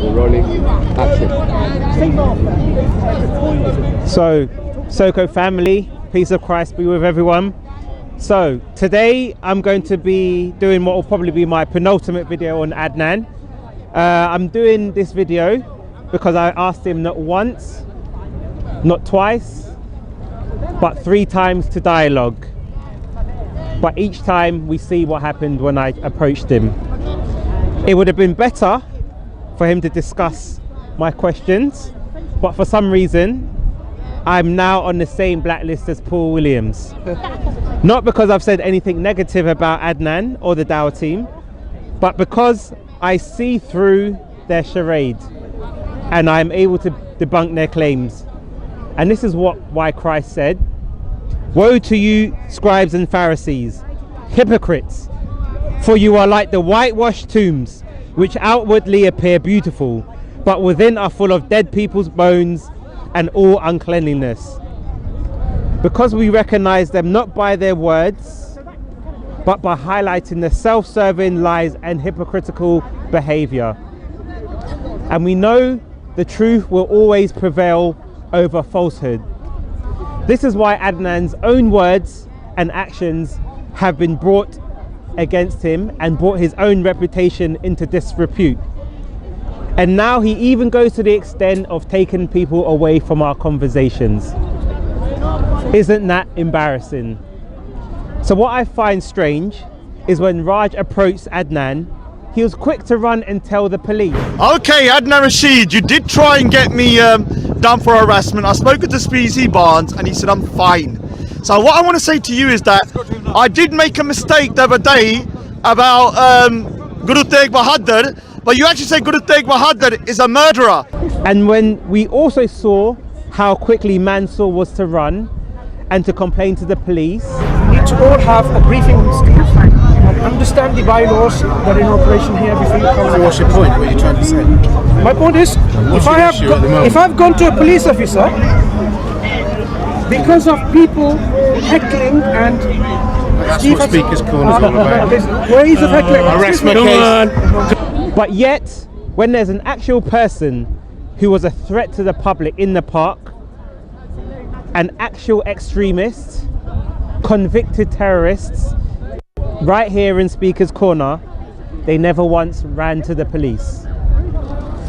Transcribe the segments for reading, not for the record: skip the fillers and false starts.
We're rolling. Action. So, Soko family, peace of Christ be with everyone. So, today I'm going to be doing what will probably be my penultimate video on Adnan. I'm doing this video because I asked him not once, not twice, but 3 times to dialogue. But each time we see what happened when I approached him. It would have been better for him to discuss my questions, but for some reason I'm now on the same blacklist as Paul Williams. Not because I've said anything negative about Adnan or the Dawah team, but because I see through their charade and I'm able to debunk their claims. And this is why Christ said, "Woe to you, scribes and Pharisees, hypocrites, for you are like the whitewashed tombs, which outwardly appear beautiful, but within are full of dead people's bones and all uncleanliness." Because we recognize them not by their words, but by highlighting the self-serving lies and hypocritical behavior. And we know the truth will always prevail over falsehood. This is why Adnan's own words and actions have been brought against him and brought his own reputation into disrepute. And now he even goes to the extent of taking people away from our conversations. Isn't that embarrassing? So what I find strange is when Raj approached Adnan, he was quick to run and tell the police. Okay, Adnan Rashid, you did try and get me done for harassment. I spoke to Speezy Barnes and he said I'm fine. So what I want to say to you is that I did make a mistake the other day about Guru Tegh Bahadur, but you actually said Guru Tegh Bahadur is a murderer. And when we also saw how quickly Mansour was to run and to complain to the police. We need to all have a briefing with Steve and understand the bylaws that are in operation here before you come. So what's your point? What are you trying to say? My point is, if I've gone to a police officer because of people heckling and that's what Speaker's Corner is all about. Ways of heckling. Arrest my case. But yet, when there's an actual person who was a threat to the public in the park, an actual extremist, convicted terrorists, right here in Speaker's Corner, they never once ran to the police.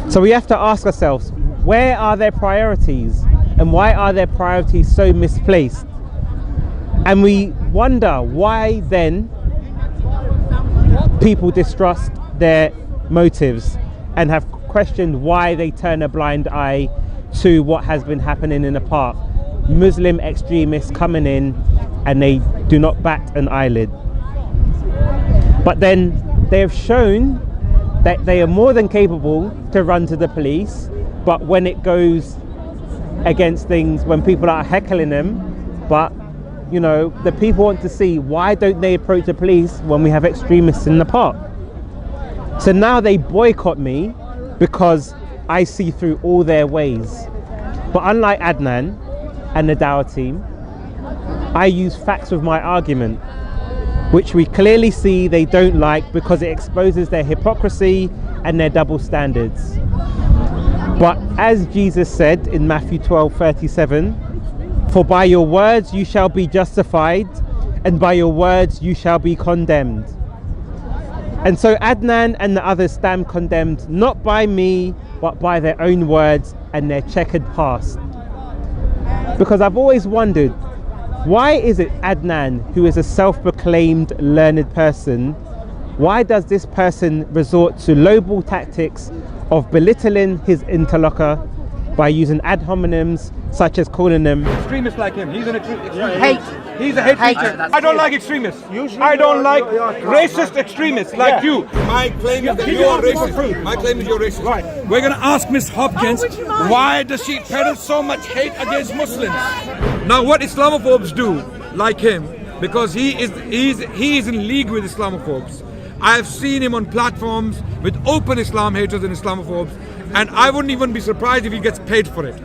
So we have to ask ourselves, where are their priorities? And why are their priorities so misplaced? And we wonder why then people distrust their motives and have questioned why they turn a blind eye to what has been happening in the park. Muslim extremists coming in and they do not bat an eyelid. But then they have shown that they are more than capable to run to the police, but when it goes against things, when people are heckling them, but you know, the people want to see, why don't they approach the police when we have extremists in the park? So now they boycott me because I see through all their ways. But unlike Adnan and the Dawah team, I use facts with my argument, which we clearly see they don't like because it exposes their hypocrisy and their double standards. But as Jesus said in Matthew 12:37, "For by your words you shall be justified, and by your words you shall be condemned." And so Adnan and the others stand condemned not by me, but by their own words and their checkered past. Because I've always wondered, why is it Adnan, who is a self-proclaimed learned person, why does this person resort to lowball tactics of belittling his interlocutor by using ad hominems such as calling them Extremists like him. He's an extremist. Hate. He's a hate preacher. I don't like extremists. I don't like racist extremists like you. My claim is that you are racist. My claim is you're racist. Right. We're going to ask Miss Hopkins, why does she peddle so much hate against Muslims? Now what Islamophobes do, like him, because he is in league with Islamophobes. I have seen him on platforms with open Islam haters and Islamophobes, and I wouldn't even be surprised if he gets paid for it.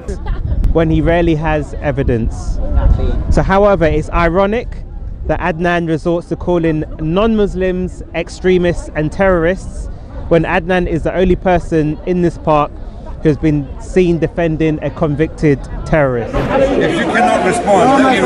When he rarely has evidence. So however, it's ironic that Adnan resorts to calling non-Muslims extremists and terrorists when Adnan is the only person in this park who has been seen defending a convicted terrorist? If you cannot respond, let me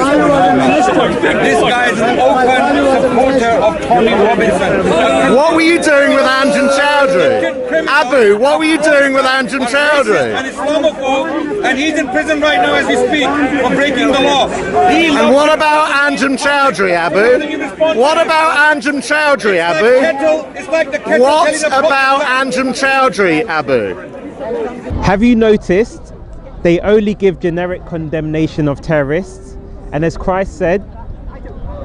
respond. This guy is an open supporter of Tony Robinson. What were you doing with Anjan Chowdhury? Abu, what were you doing with Anjan Chowdhury? An Islamophobe, and he's in prison right now as we speak for breaking the law. And what about Anjan Chowdhury, Abu? What about Anjan Chowdhury, Abu? It's like the kettle. What about Anjan Chowdhury, Abu? Have you noticed they only give generic condemnation of terrorists? And as Christ said,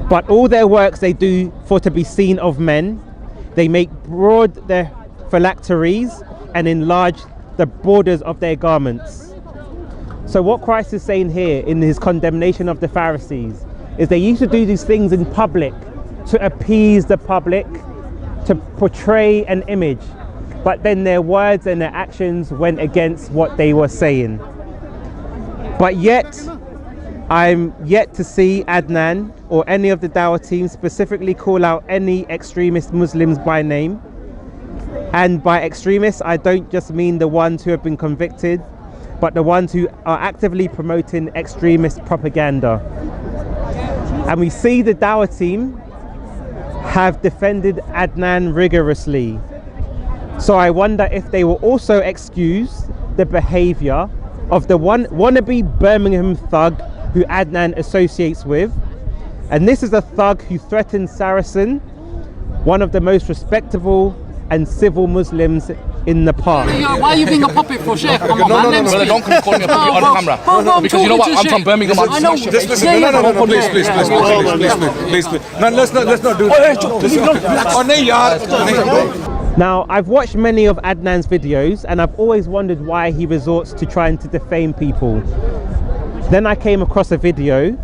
but all their works they do for to be seen of men. They make broad their phylacteries and enlarge the borders of their garments. So what Christ is saying here in his condemnation of the Pharisees is they used to do these things in public to appease the public, to portray an image, but then their words and their actions went against what they were saying. But yet, I'm yet to see Adnan or any of the Dawah team specifically call out any extremist Muslims by name. And by extremists, I don't just mean the ones who have been convicted, but the ones who are actively promoting extremist propaganda. And we see the Dawah team have defended Adnan rigorously. So I wonder if they will also excuse the behavior of the wannabe Birmingham thug who Adnan associates with. And this is a thug who threatened Saracen, one of the most respectable and civil Muslims in the park. Why are you being a puppet for Sheikh? Come on, man. Brother, don't call me a puppet on camera. Because you know what? I'm from Birmingham. I know. Please. No, let's not do that. Now, I've watched many of Adnan's videos and I've always wondered why he resorts to trying to defame people. Then I came across a video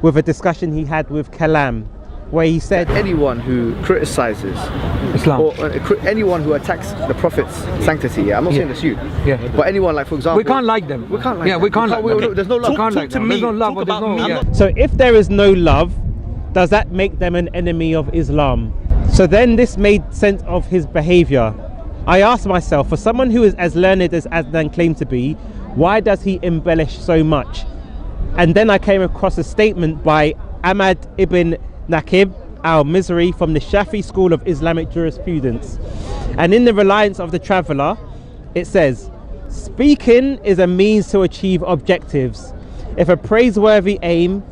with a discussion he had with Kalam, where he said anyone who criticizes Islam, or anyone who attacks the Prophet's sanctity, I'm not saying it's you, but anyone, like for example, we can't like them. We can't like them. we can't like them. There's no love. There's no love, but there's no. So if there is no love, does that make them an enemy of Islam? So then this made sense of his behavior. I asked myself, for someone who is as learned as Adnan claimed to be, why does he embellish so much? And then I came across a statement by Ahmad ibn Naqib al-Mizri from the Shafi School of Islamic Jurisprudence. And in the Reliance of the Traveller, it says, speaking is a means to achieve objectives. If a praiseworthy aim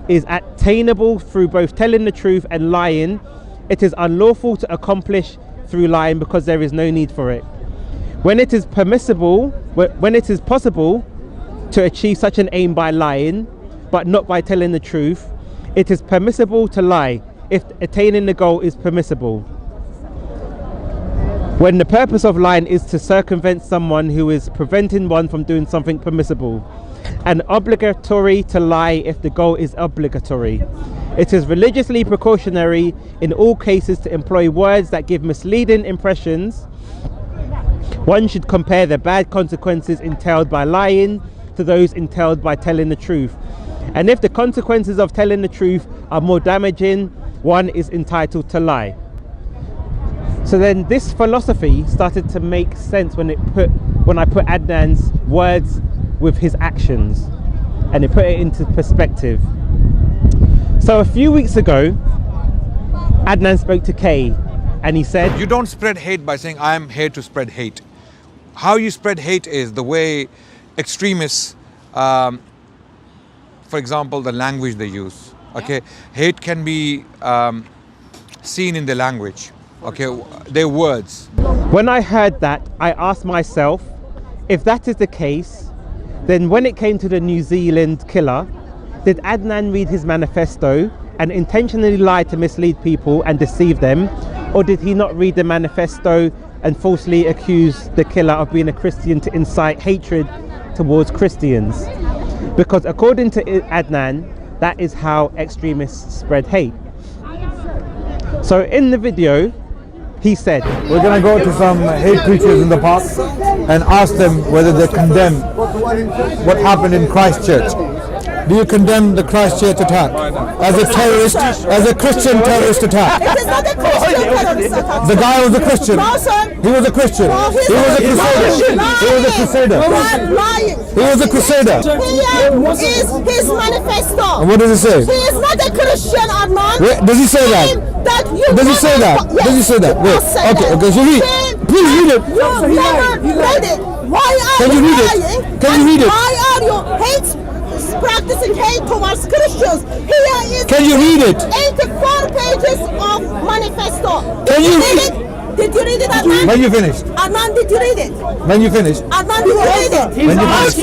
is attainable through both telling the truth and lying, it is unlawful to accomplish through lying because there is no need for it. When it is possible to achieve such an aim by lying, but not by telling the truth, it is permissible to lie if attaining the goal is permissible. When the purpose of lying is to circumvent someone who is preventing one from doing something permissible, and obligatory to lie if the goal is obligatory. It is religiously precautionary in all cases to employ words that give misleading impressions. One should compare the bad consequences entailed by lying to those entailed by telling the truth. And if the consequences of telling the truth are more damaging, one is entitled to lie. So then this philosophy started to make sense when I put Adnan's words with his actions, and it put it into perspective. So a few weeks ago, Adnan spoke to Kay and he said, you don't spread hate by saying I am here to spread hate. How you spread hate is the way extremists, for example, the language they use. Okay, hate can be seen in the language. Okay, their words. When I heard that, I asked myself, if that is the case, then when it came to the New Zealand killer, did Adnan read his manifesto and intentionally lie to mislead people and deceive them, or did he not read the manifesto and falsely accuse the killer of being a Christian to incite hatred towards Christians? Because according to Adnan, that is how extremists spread hate. So in the video, he said, we're going to go to some hate preachers in the park and ask them whether they condemn what happened in Christchurch. do you condemn the Christchurch attack as a terrorist, as a Christian terrorist attack? It is not a Christian terrorist attack. The guy was a Christian. No, sir. He was a Christian. No, He was a crusader. He was a crusader. You are lying. He was a crusader. Here is his manifesto. And what does it say? He is not a Christian, Adnan. Wait, does he say that? Does he say that? Yes, Does he say that? Wait. Okay. So read. Please read it. You never read it. Why are Can you read it? lying? Can you read it? Why are you practicing hate towards Christians? Here is Can you read it? 84 pages of manifesto. Can you read it? Did you read it, Adnan? When you finished. Adnan, did you read it? When you finished. Adnan, did you read it? When you finished.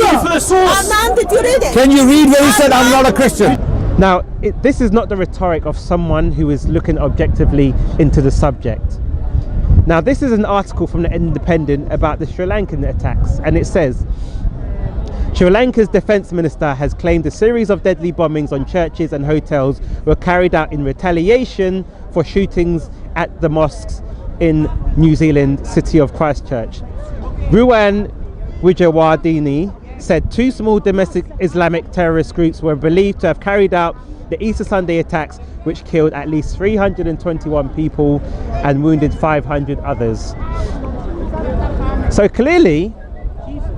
Adnan, did you read it? Can you read where he said I'm not a Christian? Now, this is not the rhetoric of someone who is looking objectively into the subject. Now, this is an article from the Independent about the Sri Lankan attacks, and it says, Sri Lanka's defence minister has claimed a series of deadly bombings on churches and hotels were carried out in retaliation for shootings at the mosques in New Zealand city of Christchurch. Ruwan Wijewardene said 2 small domestic Islamic terrorist groups were believed to have carried out the Easter Sunday attacks, which killed at least 321 people and wounded 500 others. So clearly,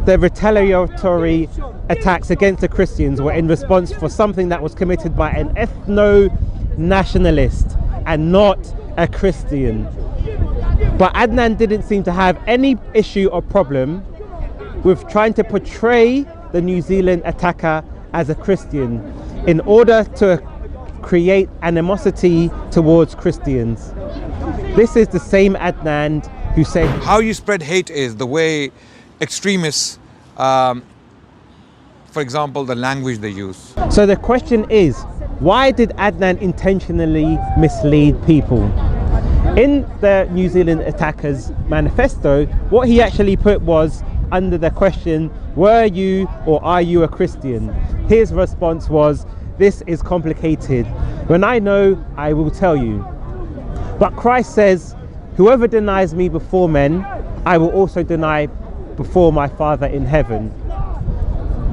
the retaliatory attacks against the Christians were in response for something that was committed by an ethno-nationalist and not a Christian. But Adnan didn't seem to have any issue or problem with trying to portray the New Zealand attacker as a Christian in order to create animosity towards Christians. This is the same Adnan who said How you spread hate is the way extremists, for example, the language they use. So the question is, why did Adnan intentionally mislead people? In the New Zealand attackers manifesto, what he actually put was under the question, were you or are you a Christian? His response was, this is complicated. When I know, I will tell you. But Christ says, whoever denies me before men, I will also deny before my Father in heaven.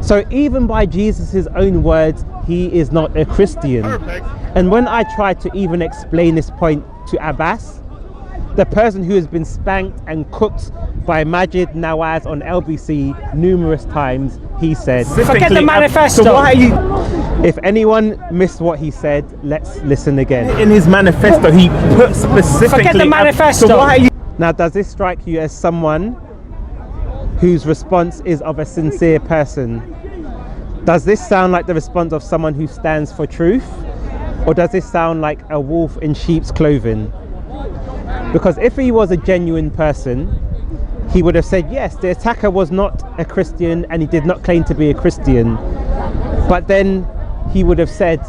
So even by Jesus' own words, he is not a Christian. Perfect. And when I tried to even explain this point to Abbas, the person who has been spanked and cooked by Majid Nawaz on LBC numerous times, he said, Forget the manifesto. So why are you... If anyone missed what he said, let's listen again. In his manifesto, he put specifically... Forget the manifesto. So why are you... Now, does this strike you as someone whose response is of a sincere person? Does this sound like the response of someone who stands for truth? Or does this sound like a wolf in sheep's clothing? Because if he was a genuine person, he would have said, yes, the attacker was not a Christian and he did not claim to be a Christian. But then he would have said,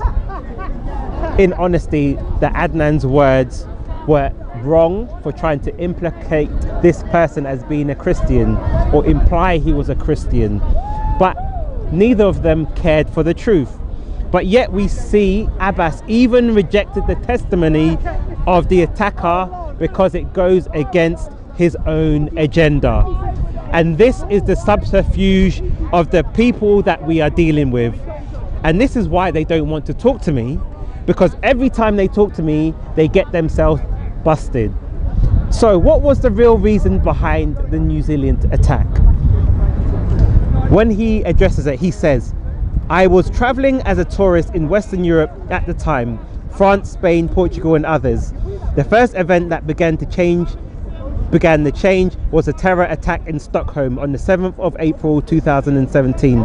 in honesty, that Adnan's words were wrong for trying to implicate this person as being a Christian or imply he was a Christian. But neither of them cared for the truth. But yet we see Abbas even rejected the testimony of the attacker because it goes against his own agenda. And this is the subterfuge of the people that we are dealing with. And this is why they don't want to talk to me, because every time they talk to me, they get themselves busted. So what was the real reason behind the New Zealand attack? When he addresses it, he says, I was traveling as a tourist in Western Europe at the time, France, Spain, Portugal and others. The first event that began the change was a terror attack in Stockholm on the 7th of April 2017.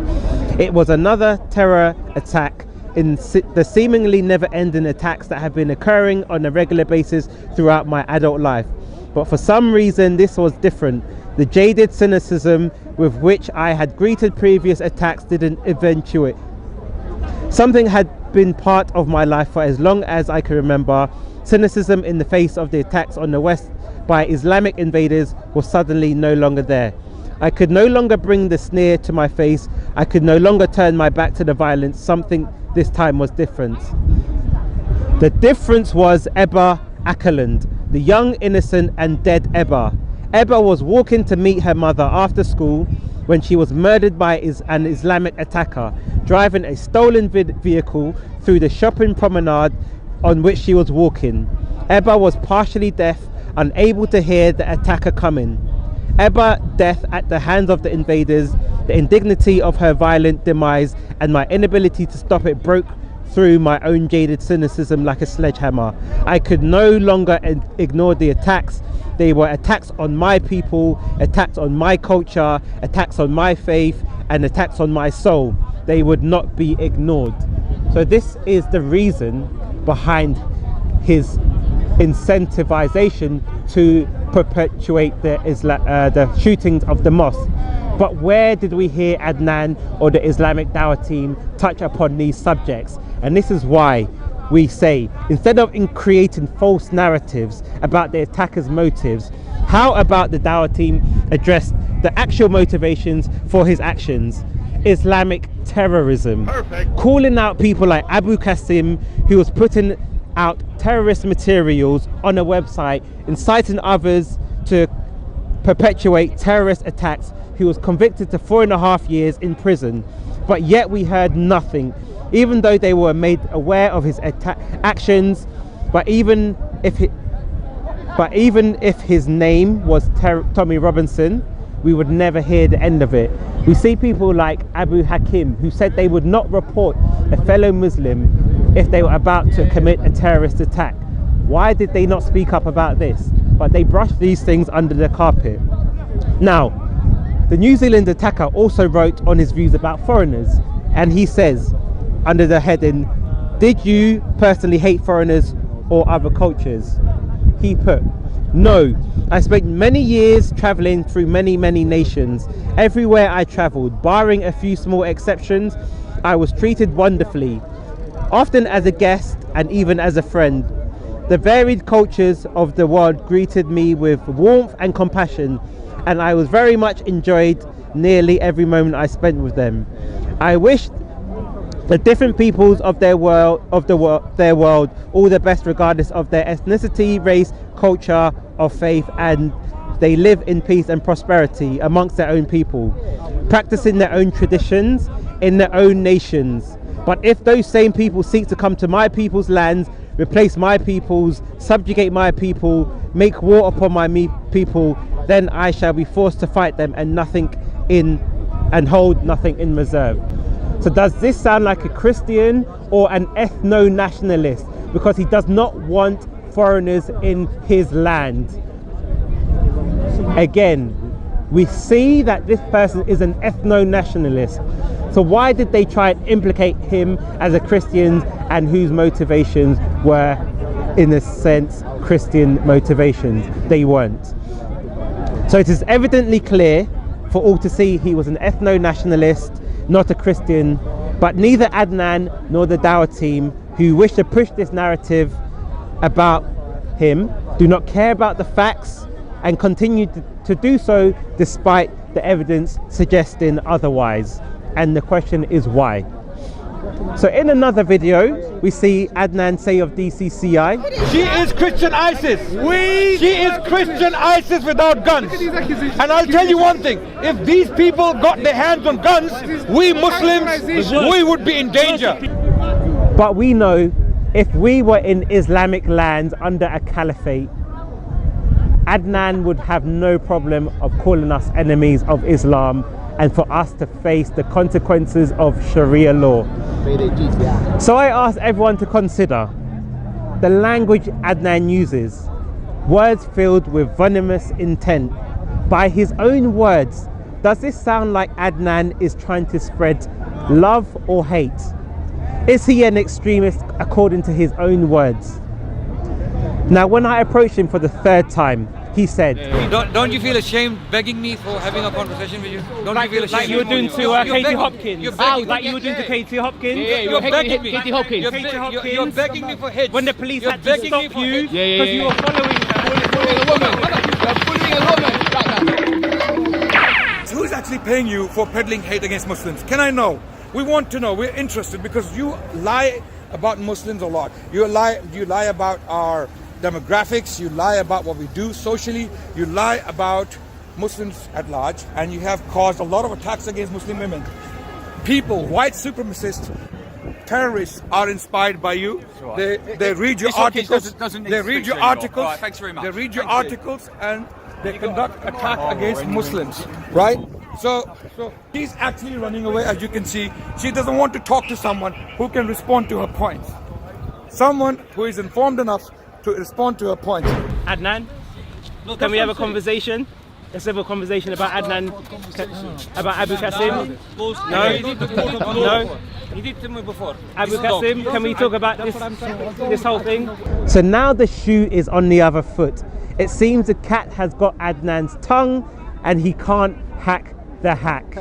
It was another terror attack in the seemingly never-ending attacks that have been occurring on a regular basis throughout my adult life. But for some reason this was different. The jaded cynicism with which I had greeted previous attacks didn't eventuate. Something had been part of my life for as long as I can remember. Cynicism in the face of the attacks on the West by Islamic invaders was suddenly no longer there. I could no longer bring the sneer to my face. I could no longer turn my back to the violence. Something this time was different. The difference was Ebba Ackerland, the young, innocent and dead Ebba. Ebba was walking to meet her mother after school when she was murdered by an Islamic attacker driving a stolen vehicle through the shopping promenade on which she was walking. Ebba was partially deaf, unable to hear the attacker coming. Ebba's death at the hands of the invaders, the indignity of her violent demise, and my inability to stop it broke through my own jaded cynicism like a sledgehammer. I could no longer ignore the attacks. They were attacks on my people, attacks on my culture, attacks on my faith, and attacks on my soul. They would not be ignored. So this is the reason behind his incentivization to perpetuate the shootings of the mosque. But where did we hear Adnan or the Islamic Dawah team touch upon these subjects? And this is why we say, instead of creating false narratives about the attacker's motives, how about the Dawah team address the actual motivations for his actions? Islamic terrorism. Perfect. Calling out people like Abu Qasim, who was putting out terrorist materials on a website, inciting others to perpetuate terrorist attacks, who was convicted to 4.5 years in prison. But yet we heard nothing, even though they were made aware of his actions. But even if his name was Tommy Robinson, we would never hear the end of it. We see people like Abu Hakim, who said they would not report a fellow Muslim if they were about to commit a terrorist attack. Why did they not speak up about this? But they brushed these things under the carpet. Now, the New Zealand attacker also wrote on his views about foreigners, and he says, under the heading, "Did you personally hate foreigners or other cultures?" He put, "No, I spent many years traveling through many nations. Everywhere I traveled, barring a few small exceptions, I was treated wonderfully, often as a guest and even as a friend. The varied cultures of the world greeted me with warmth and compassion, and I was very much enjoyed nearly every moment I spent with them. I wished the different peoples of their world all the best, regardless of their ethnicity, race, culture, or faith, and they live in peace and prosperity amongst their own people, practicing their own traditions in their own nations. But if those same people seek to come to my people's lands, replace my peoples, subjugate my people, make war upon my people, then I shall be forced to fight them and hold nothing in reserve." So does this sound like a Christian or an ethno-nationalist? Because he does not want foreigners in his land. Again, we see that this person is an ethno-nationalist. So why did they try and implicate him as a Christian, and whose motivations were, in a sense, Christian motivations? They weren't. So it is evidently clear for all to see he was an ethno-nationalist, not a Christian. But neither Adnan nor the Dawah team, who wish to push this narrative about him, do not care about the facts and continue to do so despite the evidence suggesting otherwise. And the question is why? So in another video, we see Adnan say of DCCI, "She is Christian ISIS. She is Christian ISIS without guns. And I'll tell you one thing, if these people got their hands on guns, we Muslims, we would be in danger." But we know if we were in Islamic lands under a caliphate, Adnan would have no problem of calling us enemies of Islam and for us to face the consequences of Sharia law. So I ask everyone to consider the language Adnan uses, words filled with venomous intent. By his own words, does this sound like Adnan is trying to spread love or hate? Is he an extremist according to his own words? Now, when I approached him for the third time, he said, Don't you feel ashamed begging me for having a conversation with you? Don't you feel ashamed? Like you were doing to Katie Hopkins. Like you were doing to Katie Hopkins. You're begging me. Katie Hopkins. You're begging me for hate. When the police had to stop you because you were following a woman right now. So who's actually paying you for peddling hate against Muslims? Can I know? We want to know. We're interested because you lie about Muslims a lot. You lie about our demographics. You lie about what we do socially. You lie about Muslims at large, and you have caused a lot of attacks against Muslim women. People, white supremacists, terrorists are inspired by you. They read your articles. They read your articles. Right, thanks very much. They read your articles and they conduct attack against Muslims. Right? So she's actually running away, as you can see. She doesn't want to talk to someone who can respond to her points. Someone who is informed enough to respond to her points. Adnan, can we have a conversation? Let's have a conversation about Adnan, about Abu Qasim. No? He did to me before. Abu Qasim, can we talk about this whole thing? So now the shoe is on the other foot. It seems the cat has got Adnan's tongue and he can't hack the hack.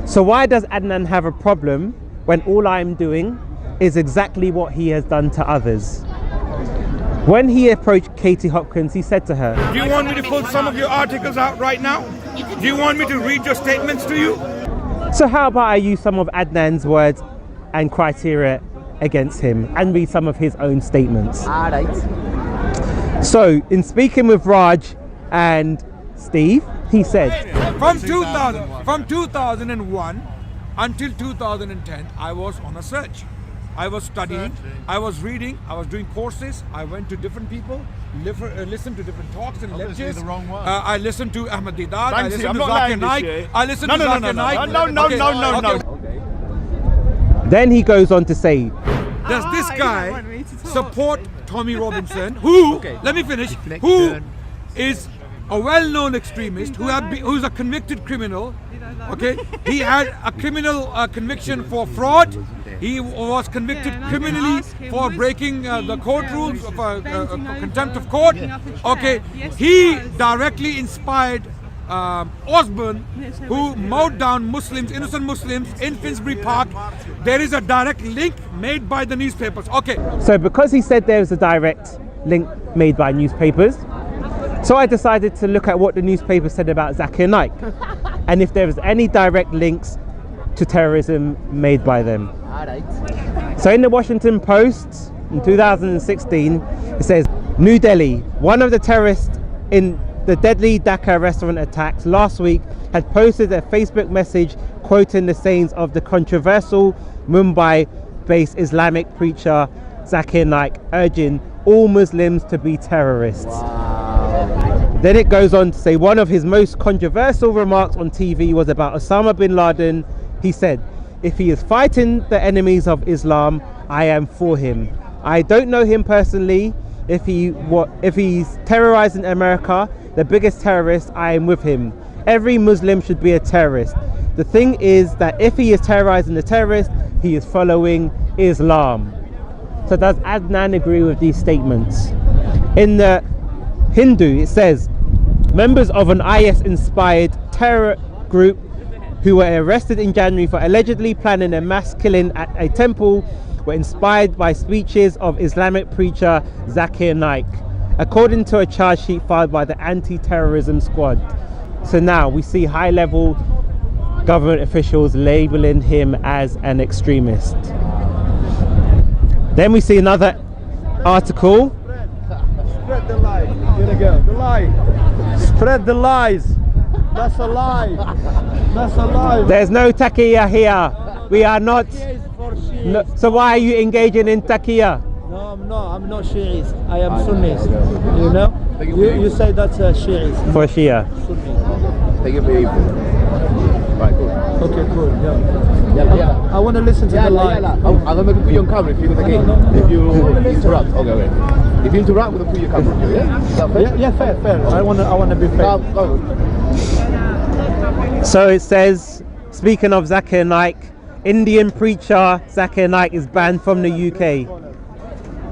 So why does Adnan have a problem when all I'm doing is exactly what he has done to others? When he approached Katie Hopkins, he said to her, Do you want me to pull some of your articles out right now? Do you want me to read your statements to you? so how about I use some of Adnan's words and criteria against him and read some of his own statements. So in speaking with Raj and Steve, he said, From 2001 until 2010, I was on a search. I was studying, I was reading, I was doing courses, I went to different people, listened to different talks and lectures. I listened to Ahmed Didat, I listened to Zakir Naik, I listened to Zakir Naik. No. Then he goes on to say, Does this guy support Tommy Robinson, who, let me finish, who is a well-known extremist, who's a convicted criminal, okay? He had a criminal conviction for fraud. He was convicted criminally for breaking the court rules of contempt of court. Okay, he directly inspired Osborne, who mowed down Muslims, innocent Muslims in Finsbury Park. There is a direct link made by the newspapers. Okay. So because he said there was a direct link made by newspapers, so I decided to look at what the newspaper said about Zakir Naik and if there was any direct links to terrorism made by them. So in the Washington Post in 2016, it says, New Delhi, one of the terrorists in the deadly Dhaka restaurant attacks last week had posted a Facebook message quoting the sayings of the controversial Mumbai-based Islamic preacher Zakir Naik, urging all Muslims to be terrorists. Then it goes on to say one of his most controversial remarks on TV was about Osama bin Laden. He said, if he is fighting the enemies of Islam, I am for him. I don't know him personally. If he's terrorizing America, the biggest terrorist, I am with him. Every Muslim should be a terrorist. The thing is that if he is terrorizing the terrorist, he is following Islam. So does Adnan agree with these statements? In the Hindu, it says, members of an IS-inspired terror group who were arrested in January for allegedly planning a mass killing at a temple were inspired by speeches of Islamic preacher Zakir Naik, according to a charge sheet filed by the anti-terrorism squad. So now we see high-level government officials labeling him as an extremist. Then we see another article. Spread the lie. Here we go. The lie. Spread the lies. That's a lie. That's a lie. There's no taqiyya here. We are not. No, so why are you engaging in taqiyya? No, I'm not Shi'is. I am Sunnis. You know? You say that's Shi'is. For Shia. Sunni. Thank you for your Right, cool. Okay, cool. Yeah. I want to listen to the lie. I'm going to put you on camera if you if you interrupt. Okay. If you interrupt, we'll put your camera. Yeah, fair. I want to be fair. So it says, speaking of Zakir Naik, Indian preacher Zakir Naik is banned from the UK.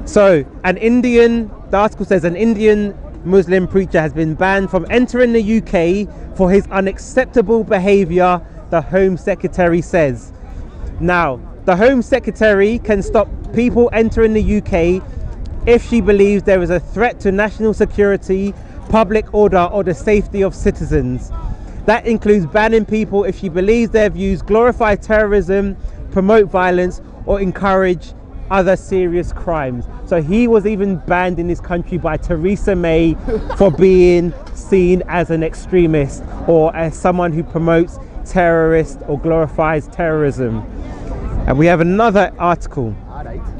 So the article says an Indian Muslim preacher has been banned from entering the UK for his unacceptable behaviour, the Home Secretary says. Now, the Home Secretary can stop people entering the UK if she believes there is a threat to national security, public order or the safety of citizens. That includes banning people if she believes their views glorify terrorism, promote violence or encourage other serious crimes. So he was even banned in his country by Theresa May for being seen as an extremist or as someone who promotes terrorist or glorifies terrorism. And we have another article.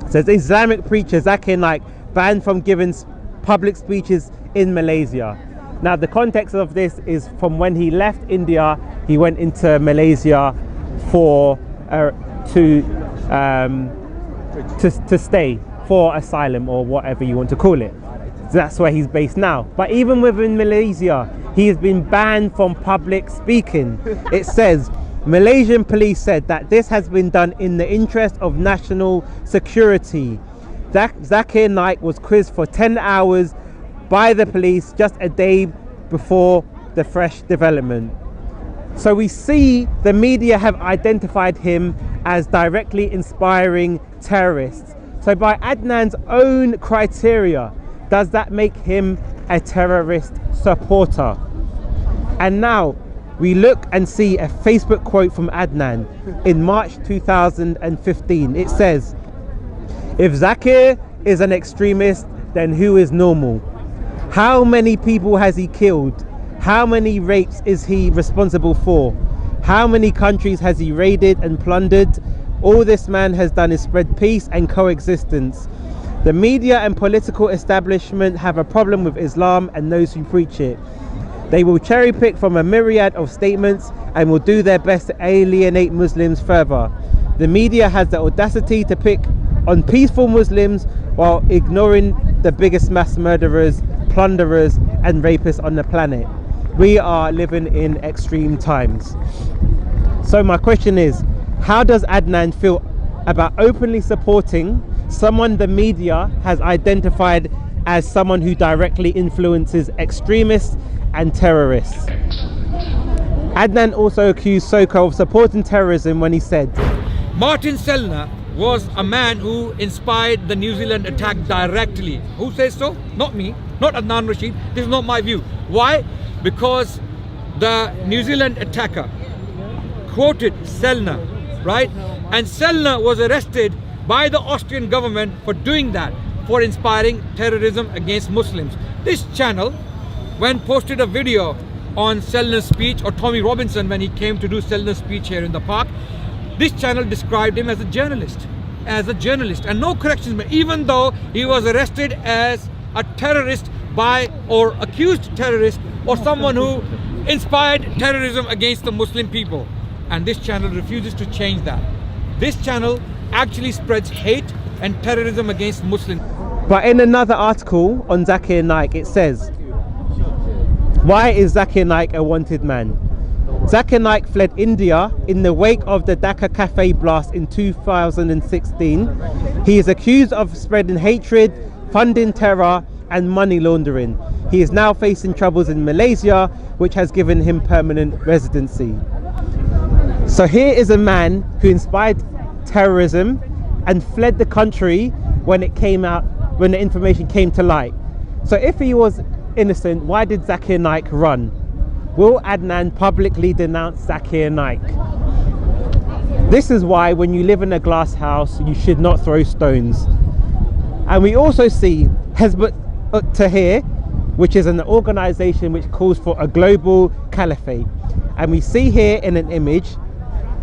It says Islamic preacher Zakir Naik banned from giving public speeches in Malaysia. Now the context of this is from when he left India, he went into Malaysia for to stay for asylum or whatever you want to call it. So that's where he's based now. But even within Malaysia, he has been banned from public speaking. It says Malaysian police said that this has been done in the interest of national security. Zakir Naik was quizzed for 10 hours by the police just a day before the fresh development. So we see the media have identified him as directly inspiring terrorists. So by Adnan's own criteria, does that make him a terrorist supporter? And now we look and see a Facebook quote from Adnan in March 2015. It says, "If Zakir is an extremist, then who is normal? How many people has he killed? How many rapes is he responsible for? How many countries has he raided and plundered? All this man has done is spread peace and coexistence. The media and political establishment have a problem with Islam and those who preach it. They will cherry pick from a myriad of statements and will do their best to alienate Muslims further. The media has the audacity to pick on peaceful Muslims while ignoring the biggest mass murderers, plunderers and rapists on the planet. We are living in extreme times." So my question is, how does Adnan feel about openly supporting someone the media has identified as someone who directly influences extremists and terrorists? Adnan also accused Soko of supporting terrorism when he said, Martin Sellner was a man who inspired the New Zealand attack directly. Who says so? Not me, not Adnan Rashid. This is not my view. Why? Because the New Zealand attacker quoted Sellner, right? And Sellner was arrested by the Austrian government for doing that, for inspiring terrorism against Muslims. This channel, when posted a video on Sellner's speech, or Tommy Robinson when he came to do Sellner's speech here in the park, this channel described him as a journalist, and no corrections made, even though he was arrested as a terrorist by, or accused terrorist, or someone who inspired terrorism against the Muslim people. And this channel refuses to change that. This channel actually spreads hate and terrorism against Muslims. But in another article on Zakir Naik, it says, why is Zakir Naik a wanted man? Zakir Naik fled India in the wake of the Dhaka cafe blast in 2016. He is accused of spreading hatred, funding terror and money laundering. He is now facing troubles in Malaysia, which has given him permanent residency. So here is a man who inspired terrorism and fled the country when it came out, when the information came to light. So if he was innocent, why did Zakir Naik run? Will Adnan publicly denounce Zakir Naik? This is why when you live in a glass house, you should not throw stones. And we also see Hezbollah Tahrir, which is an organization which calls for a global caliphate. And we see here in an image,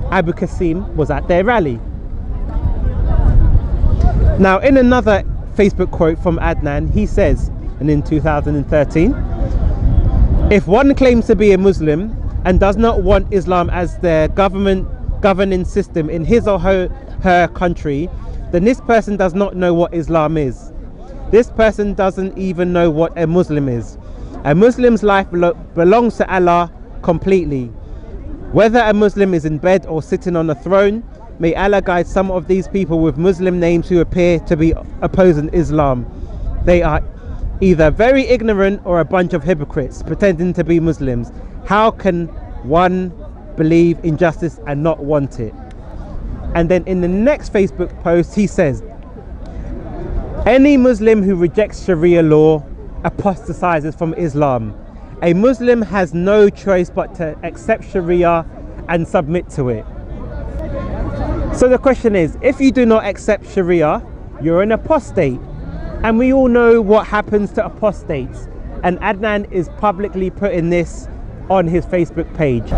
Abu Qasim was at their rally. Now in another Facebook quote from Adnan, he says, and in 2013, if one claims to be a Muslim and does not want Islam as their governing system in his or her country, then this person does not know what Islam is. This person doesn't even know what a Muslim is. A Muslim's life belongs to Allah completely. Whether a Muslim is in bed or sitting on a throne, may Allah guide some of these people with Muslim names who appear to be opposing Islam. They are either very ignorant or a bunch of hypocrites pretending to be Muslims. How can one believe in justice and not want it? And then in the next Facebook post he says, any Muslim who rejects Sharia law apostatizes from Islam. A Muslim has no choice but to accept Sharia and submit to it. So the question is, if you do not accept Sharia you're an apostate. And we all know what happens to apostates. And Adnan is publicly putting this on his Facebook page.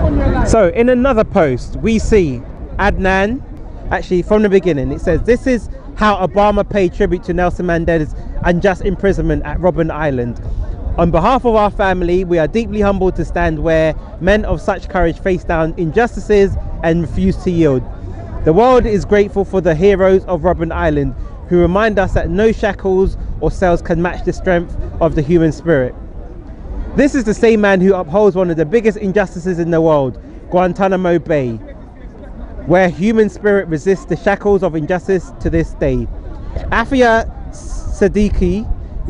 So in another post, we see Adnan, actually from the beginning, it says, "This is how Obama paid tribute to Nelson Mandela's unjust imprisonment at Robben Island. On behalf of our family, we are deeply humbled to stand where men of such courage face down injustices and refuse to yield. The world is grateful for the heroes of Robben Island, who remind us that no shackles or cells can match the strength of the human spirit. This is the same man who upholds one of the biggest injustices in the world, Guantanamo Bay, where human spirit resists the shackles of injustice to this day. Afia Siddiqui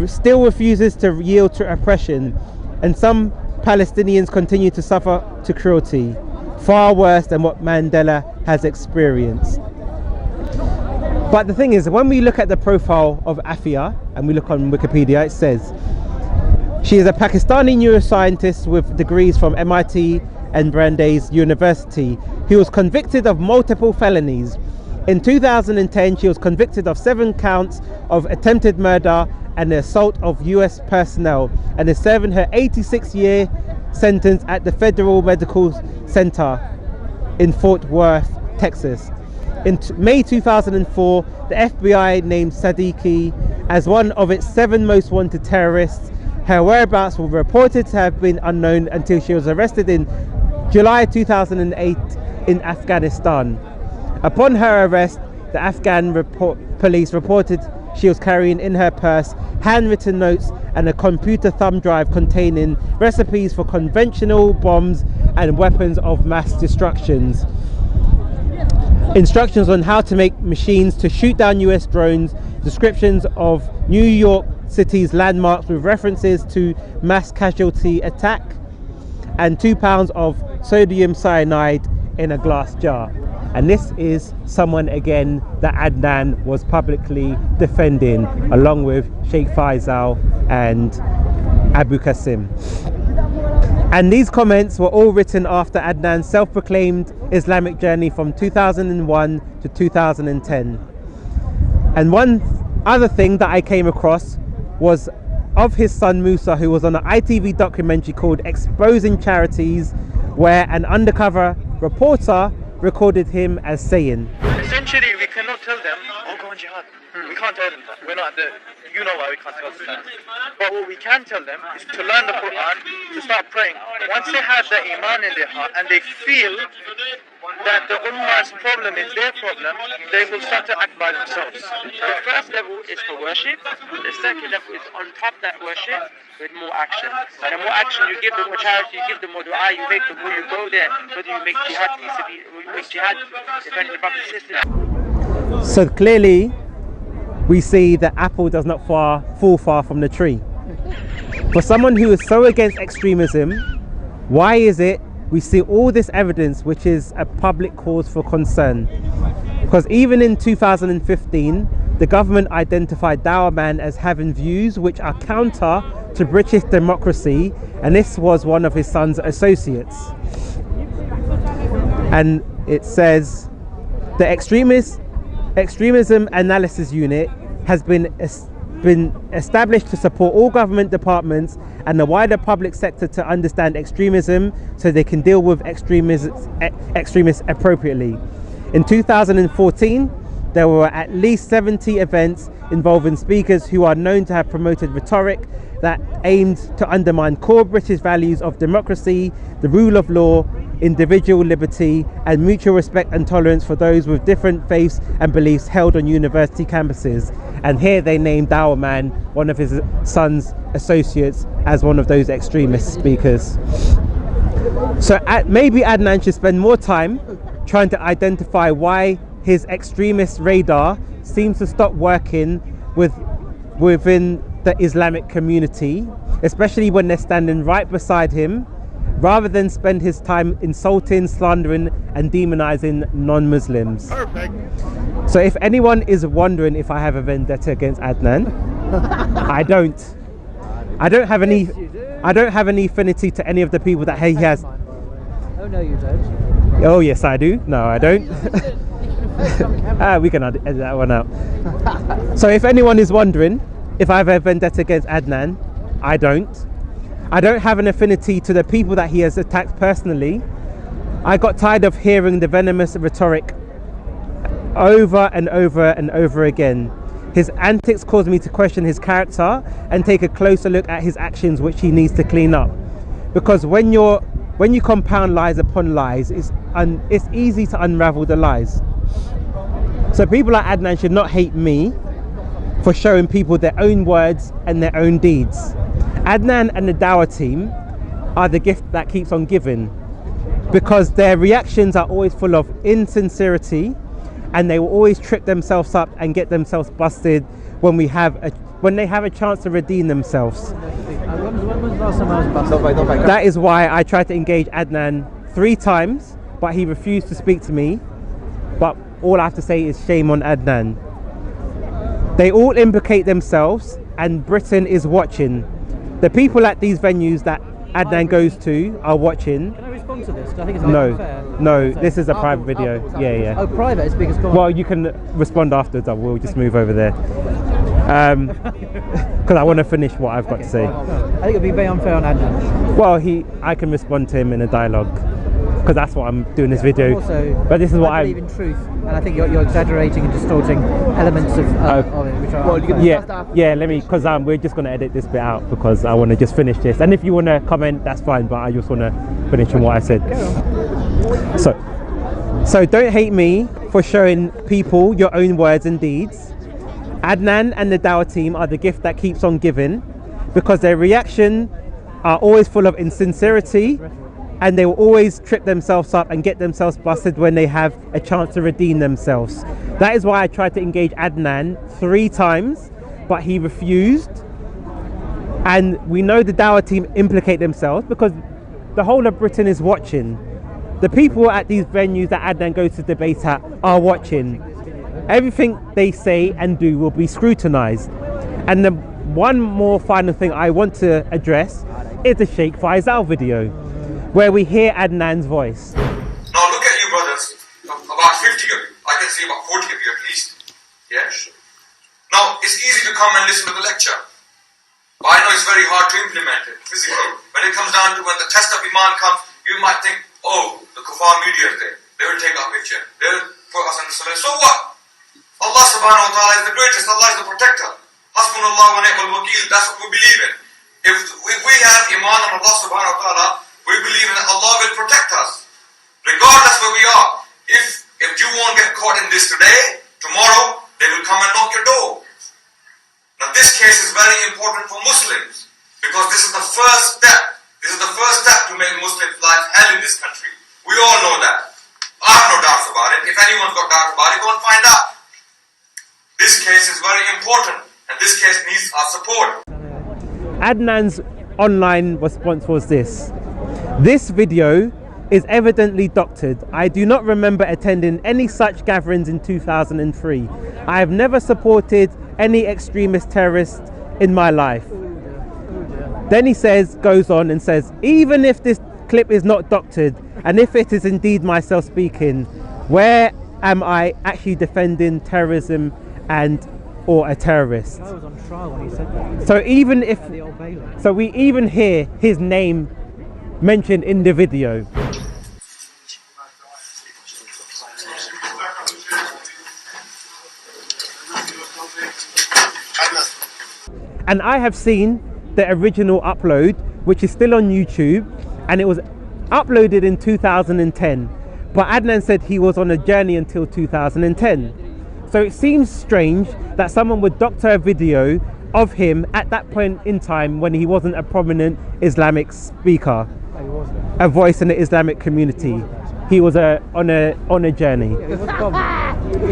still refuses to yield to oppression, and some Palestinians continue to suffer to cruelty, far worse than what Mandela has experienced." But the thing is, when we look at the profile of Afia and we look on Wikipedia, it says she is a Pakistani neuroscientist with degrees from MIT and Brandeis University who was convicted of multiple felonies. In 2010, she was convicted of 7 counts of attempted murder and the assault of US personnel, and is serving her 86-year sentence at the Federal Medical Center in Fort Worth, Texas. In May 2004, the FBI named Siddiqui as one of its 7 most wanted terrorists. Her whereabouts were reported to have been unknown until she was arrested in July 2008 in Afghanistan. Upon her arrest, the Afghan police reported she was carrying in her purse handwritten notes and a computer thumb drive containing recipes for conventional bombs and weapons of mass destruction. Instructions on how to make machines to shoot down US drones, descriptions of New York City's landmarks with references to mass casualty attack, and 2 pounds of sodium cyanide in a glass jar. And this is someone again that Adnan was publicly defending, along with Sheikh Faisal and Abu Qasim. And these comments were all written after Adnan's self-proclaimed Islamic journey from 2001 to 2010. And one other thing that I came across was of his son Musa, who was on an ITV documentary called Exposing Charities, where an undercover reporter recorded him as saying, "Essentially, we cannot tell them, oh, go on jihad. We can't tell them that. We're not the, you know why we can't tell them that. But what we can tell them is to learn the Quran, to start praying. Once they have the iman in their heart and they feel that the ummah's problem is their problem, they will start to act by themselves." The first level is for worship. The second level is on top of that worship with more action. And the more action you give, the more charity you give, the more dua you make, the more you go there. Whether you make jihad, defending the brothers and sisters. So clearly we see that apple does not fall far from the tree. For someone who is so against extremism, why is it we see all this evidence which is a public cause for concern? Because even in 2015, the government identified Dawah Man as having views which are counter to British democracy, and this was one of his son's associates. And it says the Extremism Analysis Unit has been established to support all government departments and the wider public sector to understand extremism so they can deal with extremists appropriately. In 2014, there were at least 70 events involving speakers who are known to have promoted rhetoric that aimed to undermine core British values of democracy, the rule of law, individual liberty, and mutual respect and tolerance for those with different faiths and beliefs held on university campuses. And here they named Dawah Man, one of his son's associates, as one of those extremist speakers. So maybe Adnan should spend more time trying to identify why his extremist radar seems to stop working within the Islamic community, especially when they're standing right beside him, rather than spend his time insulting, slandering and demonizing non-Muslims. Perfect. So if anyone is wondering if I have a vendetta against Adnan, I don't. I don't have any affinity to any of the people that he has. Oh no, you don't. Oh yes, I do. No, I don't. We can edit that one out. So if anyone is wondering if I have a vendetta against Adnan, I don't. I don't have an affinity to the people that he has attacked personally. I got tired of hearing the venomous rhetoric over and over and over again. His antics caused me to question his character and take a closer look at his actions, which he needs to clean up. Because when you compound lies upon lies, it's easy to unravel the lies. So people like Adnan should not hate me for showing people their own words and their own deeds. Adnan and the Dawah team are the gift that keeps on giving, because their reactions are always full of insincerity, and they will always trip themselves up and get themselves busted when they have a chance to redeem themselves. When was the last time I was busted? That is why I tried to engage Adnan 3 times, but he refused to speak to me. But all I have to say is shame on Adnan. They all implicate themselves, and Britain is watching. The people at these venues that Adnan goes to are watching. Can I respond to this? I think it's No, this is a private video. Yeah. Oh, private, it's because... Well, you can respond afterwards. We'll just move over there. Because I want to finish what I've got to say. I think it'd be very unfair on Adnan. Well, I can respond to him in a dialogue, because that's what I'm doing this video. Also, but this is what I believe in truth, and I think you're exaggerating and distorting elements of it, which are let me, because we're just going to edit this bit out, because I want to just finish this. And if you want to comment, that's fine, but I just want to finish on what I said. So don't hate me for showing people your own words and deeds. Adnan and the Dawah team are the gift that keeps on giving, because their reaction are always full of insincerity, and they will always trip themselves up and get themselves busted when they have a chance to redeem themselves. That is why I tried to engage Adnan 3 times, but he refused. And we know the Dawah team implicate themselves because the whole of Britain is watching. The people at these venues that Adnan goes to debate at are watching. Everything they say and do will be scrutinized. And the one more final thing I want to address is the Sheikh Faisal video, where we hear Adnan's voice. Now look at you brothers, about 50 of you, I can see about 40 of you at least. Yes. Now it's easy to come and listen to the lecture, but I know it's very hard to implement it physically. When it comes down to when the test of Iman comes, you might think, oh, the kuffar media is there, they will take our picture, they will put us in the salah. So what? Allah subhanahu wa ta'ala is the greatest, Allah is the protector. Hasbunallah wa ni'mal wakeel, that's what we believe in. If we have Iman on Allah subhanahu wa ta'ala, we believe that Allah will protect us, regardless where we are. If you won't get caught in this today, tomorrow they will come and knock your door. Now this case is very important for Muslims, because this is the first step. This is the first step to make Muslims' life hell in this country. We all know that. I have no doubts about it. If anyone's got doubts about it, go and find out. This case is very important, and this case needs our support. Adnan's online response was this. This video is evidently doctored. I do not remember attending any such gatherings in 2003. I have never supported any extremist terrorist in my life. Then he goes on and says, even if this clip is not doctored, and if it is indeed myself speaking, where am I actually defending terrorism or a terrorist? I was on trial when he said that. So we even hear his name mentioned in the video. And I have seen the original upload, which is still on YouTube, and it was uploaded in 2010. But Adnan said he was on a journey until 2010. So it seems strange that someone would doctor a video of him at that point in time when he wasn't a prominent Islamic speaker, a voice in the Islamic community. He was on a journey.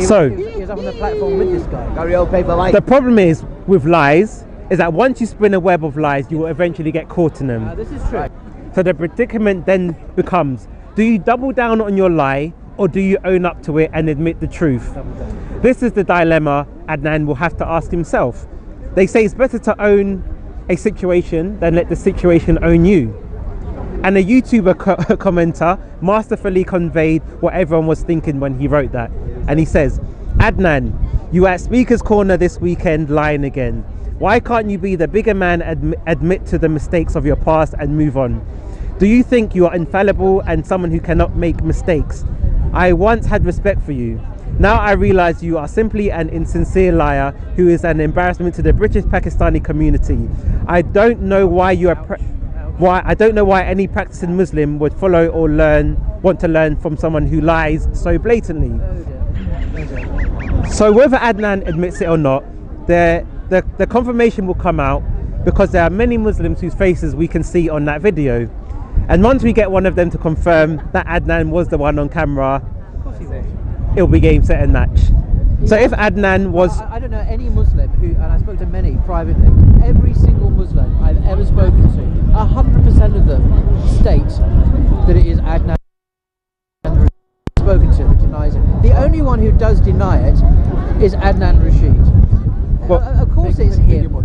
So he was up on the platform with this guy. The problem is with lies is that once you spin a web of lies, you will eventually get caught in them. This is true. So the predicament then becomes, do you double down on your lie, or do you own up to it and admit the truth? This is the dilemma Adnan will have to ask himself. They say it's better to own a situation than let the situation own you. And a YouTuber commenter masterfully conveyed what everyone was thinking when he wrote that. and he says, Adnan, you were at Speaker's Corner this weekend lying again. Why can't you be the bigger man, admit to the mistakes of your past and move on? Do you think you are infallible and someone who cannot make mistakes? I once had respect for you. Now I realize you are simply an insincere liar who is an embarrassment to the British Pakistani community. I don't know why any practicing Muslim would follow or want to learn from someone who lies so blatantly. So whether Adnan admits it or not, the confirmation will come out, because there are many Muslims whose faces we can see on that video. And once we get one of them to confirm that Adnan was the one on camera, it'll be game, set and match. So if Adnan was... I don't know any Muslim who, and I spoke to many privately, every single Muslim I've ever spoken to, 100% of them state that it is Adnan spoken to that denies it. The only one who does deny it is Adnan Rashid. Well, of course it's him. Of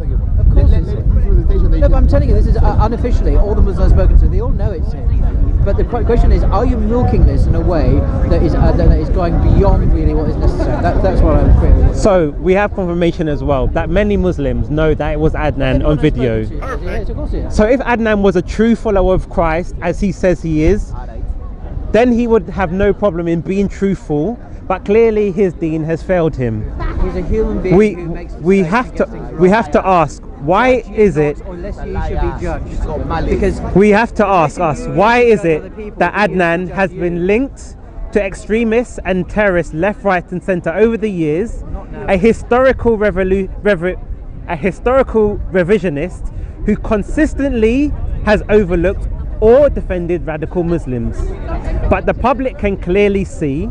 course it's him. No, but I'm telling you, this is unofficially, all the Muslims I've spoken to, they all know it's him. But the question is, are you milking this in a way that is going beyond really what is necessary? That's what I'm afraid. So we have confirmation as well that many Muslims know that it was Adnan on video. Yes, of course it is. So if Adnan was a true follower of Christ, as he says he is, then he would have no problem in being truthful. But clearly his deen has failed him. He's a human being who makes we have to ask, why is it? Unless he should be judged, because we have to ask us, why is it that Adnan has been linked to extremists and terrorists left, right and centre over the years? A historical revisionist who consistently has overlooked or defended radical Muslims. But the public can clearly see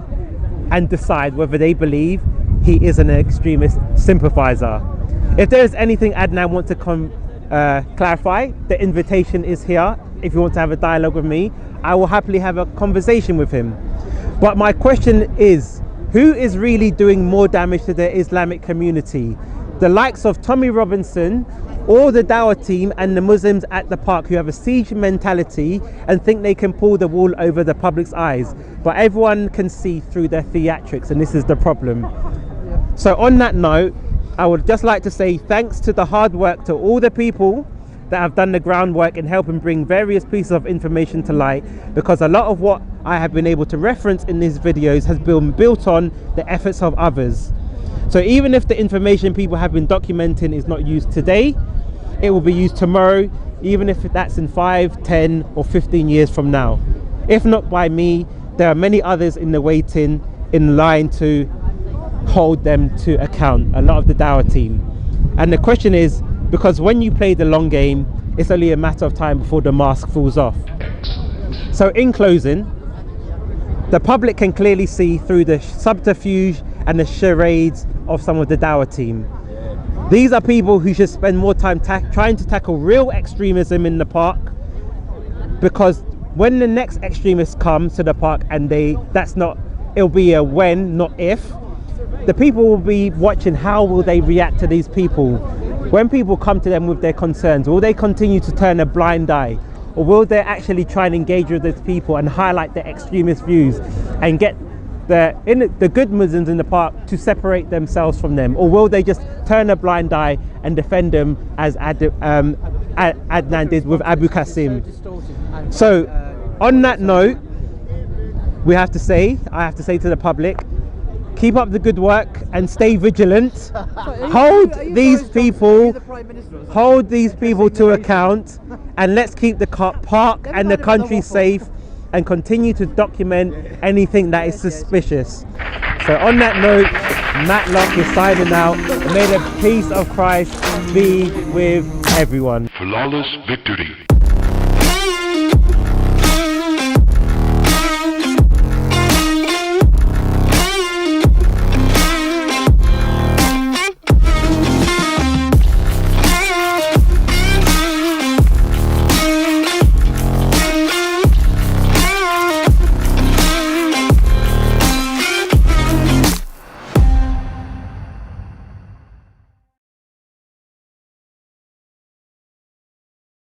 and decide whether they believe he is an extremist sympathiser. If there is anything Adnan wants to clarify, the invitation is here. If you want to have a dialogue with me, I will happily have a conversation with him. But my question is, who is really doing more damage to the Islamic community? The likes of Tommy Robinson, or the Dawah team and the Muslims at the park who have a siege mentality and think they can pull the wool over the public's eyes, but everyone can see through their theatrics, and this is the problem. So on that note, I would just like to say thanks to the hard work to all the people that have done the groundwork in helping bring various pieces of information to light, because a lot of what I have been able to reference in these videos has been built on the efforts of others. So even if the information people have been documenting is not used today, it will be used tomorrow, even if that's in 5, 10 or 15 years from now. If not by me, there are many others in the waiting in line to hold them to account, a lot of the Dawah team. And the question is, because when you play the long game, it's only a matter of time before the mask falls off. So in closing, the public can clearly see through the subterfuge and the charades of some of the Dawah team. These are people who should spend more time trying to tackle real extremism in the park, because when the next extremist comes to the park, and it'll be a when, not if, the people will be watching how will they react to these people. When people come to them with their concerns, will they continue to turn a blind eye, or will they actually try and engage with these people and highlight their extremist views and get the good Muslims in the park to separate themselves from them? Or will they just turn a blind eye and defend them as Adnan did with Abu Qasim? So on that note, I have to say to the public, keep up the good work and stay vigilant. Hold these people to account, and let's keep the park and the country safe and continue to document anything that is suspicious. So on that note, Matlock is signing out. May the peace of Christ be with everyone. Flawless victory.